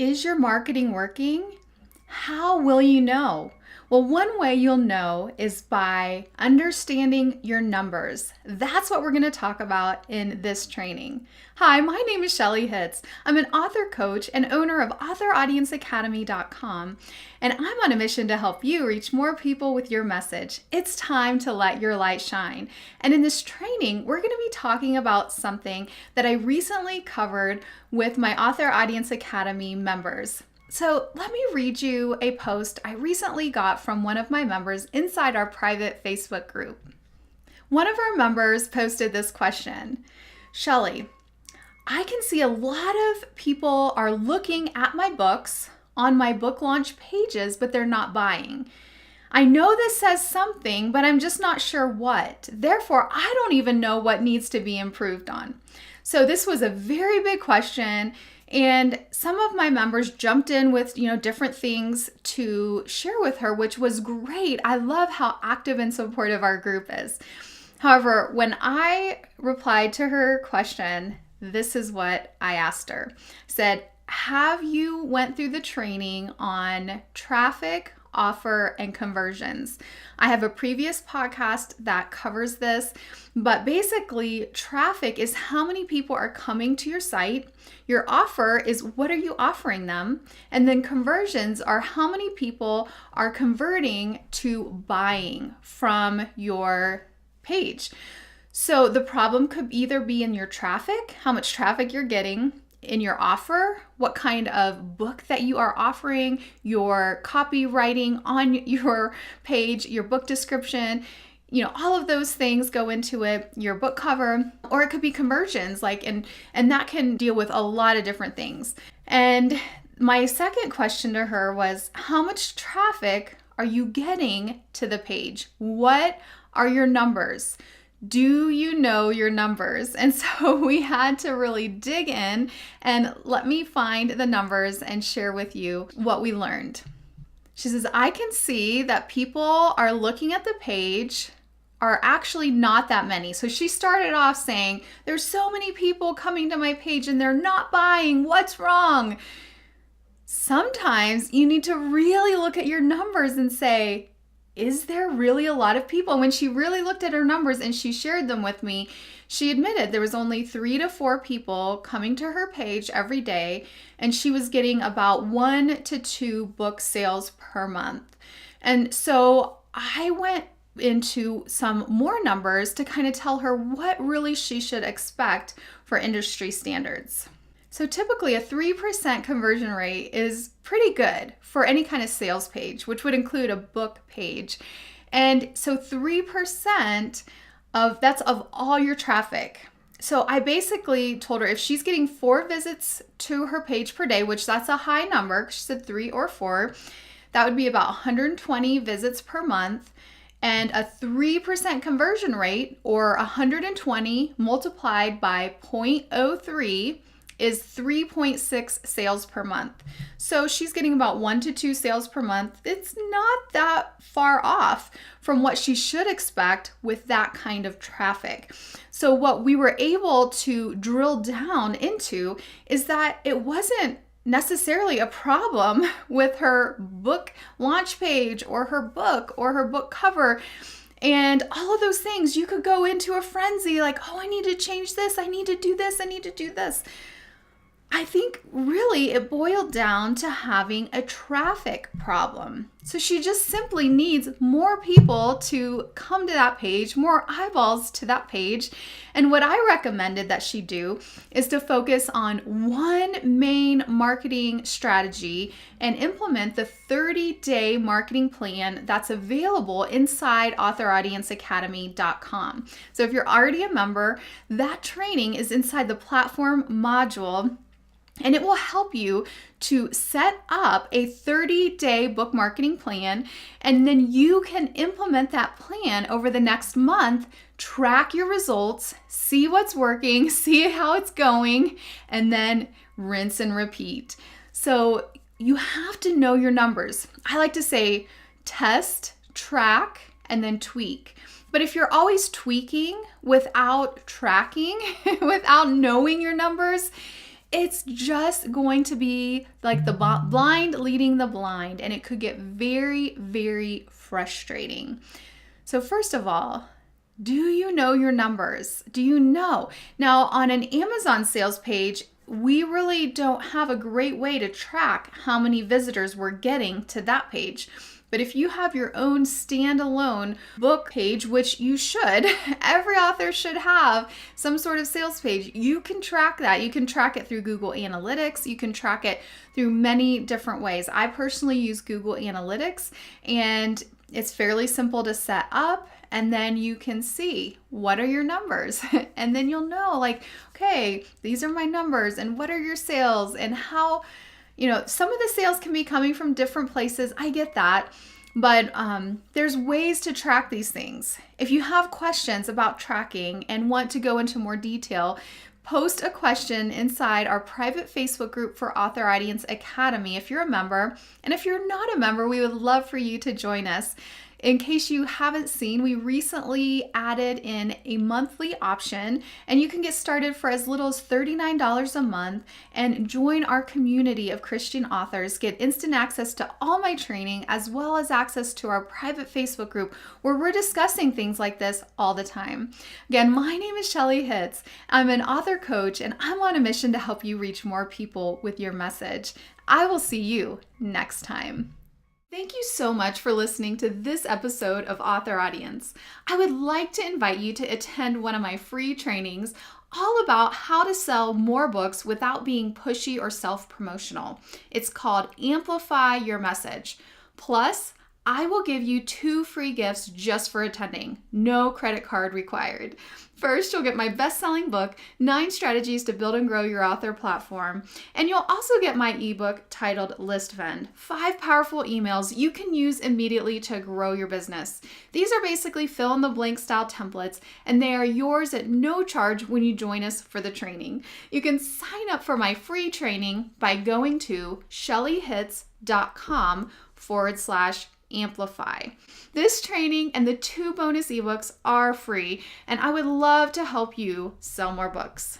Is your marketing working? How will you know? Well, one way you'll know is by understanding your numbers. That's what we're going to talk about in this training. Hi, my name is Shelley Hitz. I'm an author coach and owner of AuthorAudienceAcademy.com, and I'm on a mission to help you reach more people with your message. It's time to let your light shine. And in this training, we're going to be talking about something that I recently covered with my Author Audience Academy members. So let me read you a post I recently got from one of my members inside our private Facebook group. One of our members posted this question: Shelley, I can see a lot of people are looking at my books on my book launch pages, but they're not buying. I know this says something, but I'm just not sure what. Therefore, I don't even know what needs to be improved on. So this was a very big question. And some of my members jumped in with, different things to share with her, which was great. I love how active and supportive our group is. However, when I replied to her question, this is what I asked her. I said, have you went through the training on traffic, offer, and conversions? I have a previous podcast that covers this, but basically traffic is how many people are coming to your site. Your offer is what are you offering them? And then conversions are how many people are converting to buying from your page. So the problem could either be in your traffic, how much traffic you're getting, in your offer, what kind of book that you are offering, your copywriting on your page, your book description, all of those things go into it, your book cover, or it could be conversions, and that can deal with a lot of different things. And my second question to her was, how much traffic are you getting to the page? What are your numbers? Do you know your numbers? And so we had to really dig in and let me find the numbers and share with you what we learned. She says, I can see that people are looking at the page are actually not that many. So she started off saying, there's so many people coming to my page and they're not buying. What's wrong? Sometimes you need to really look at your numbers and say, is there really a lot of people? When she really looked at her numbers and she shared them with me, she admitted there was only 3 to 4 people coming to her page every day, and she was getting about 1 to 2 book sales per month. And so I went into some more numbers to kind of tell her what really she should expect for industry standards. So typically a 3% conversion rate is pretty good for any kind of sales page, which would include a book page. And so 3% that's of all your traffic. So I basically told her if she's getting 4 visits to her page per day, which that's a high number, she said 3 or 4, that would be about 120 visits per month. And a 3% conversion rate, or 120 multiplied by 0.03, is 3.6 sales per month. So she's getting about 1 to 2 sales per month. It's not that far off from what she should expect with that kind of traffic. So what we were able to drill down into is that it wasn't necessarily a problem with her book launch page or her book cover. And all of those things, you could go into a frenzy like, oh, I need to change this. I need to do this. I need to do this. I think really it boiled down to having a traffic problem. So she just simply needs more people to come to that page, more eyeballs to that page. And what I recommended that she do is to focus on one main marketing strategy and implement the 30-day marketing plan that's available inside AuthorAudienceAcademy.com. So if you're already a member, that training is inside the platform module. And it will help you to set up a 30-day book marketing plan, and then you can implement that plan over the next month, track your results, see what's working, see how it's going, and then rinse and repeat. So you have to know your numbers. I like to say test, track, and then tweak. But if you're always tweaking without tracking, without knowing your numbers, It's just going to be like the blind leading the blind, and it could get very, very frustrating. So first of all, do you know your numbers? Do you know? Now, on an Amazon sales page, we really don't have a great way to track how many visitors we're getting to that page. But if you have your own standalone book page, which you should, every author should have some sort of sales page, you can track that. You can track it through Google Analytics. You can track it through many different ways. I personally use Google Analytics, and it's fairly simple to set up, and then you can see what are your numbers, and then you'll know, like, okay, these are my numbers, and what are your sales, and how, some of the sales can be coming from different places. I get that, but there's ways to track these things. If you have questions about tracking and want to go into more detail, post a question inside our private Facebook group for Author Audience Academy if you're a member. And if you're not a member, we would love for you to join us. In case you haven't seen, we recently added in a monthly option, and you can get started for as little as $39 a month and join our community of Christian authors, get instant access to all my training, as well as access to our private Facebook group where we're discussing things like this all the time. Again, my name is Shelley Hitz. I'm an author coach, and I'm on a mission to help you reach more people with your message. I will see you next time. Thank you so much for listening to this episode of Author Audience. I would like to invite you to attend one of my free trainings all about how to sell more books without being pushy or self-promotional. It's called Amplify Your Message. Plus, I will give you 2 free gifts just for attending. No credit card required. First, you'll get my best-selling book, 9 Strategies to Build and Grow Your Author Platform. And you'll also get my ebook titled List Vend, 5 powerful emails you can use immediately to grow your business. These are basically fill-in-the-blank style templates, and they are yours at no charge when you join us for the training. You can sign up for my free training by going to shelleyhitz.com/amplify. This training and the 2 bonus ebooks are free, and I would love to help you sell more books.